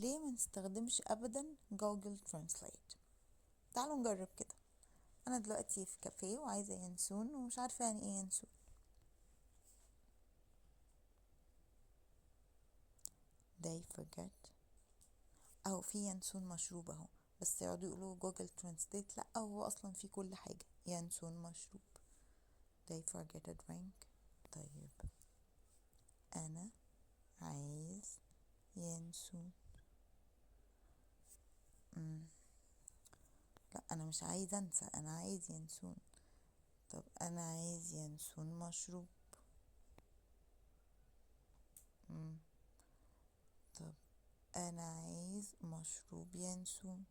ليه ما نستخدمش ابدا جوجل ترانسليت؟ تعالوا نجرب كده. انا دلوقتي في كافيه وعايزه ينسون ومش عارفه يعني ايه ينسون. they forget. اهو في ينسون مشروب اهو، بس يقعدوا يقولوا جوجل ترانسليت، لا هو اصلا في كل حاجه ينسون مشروب. they forget a drink. طيب انا عايز ينسون. لا انا مش عايز انسى، انا عايز ينسون. طب انا عايز ينسون مشروب. طب انا عايز مشروب ينسون.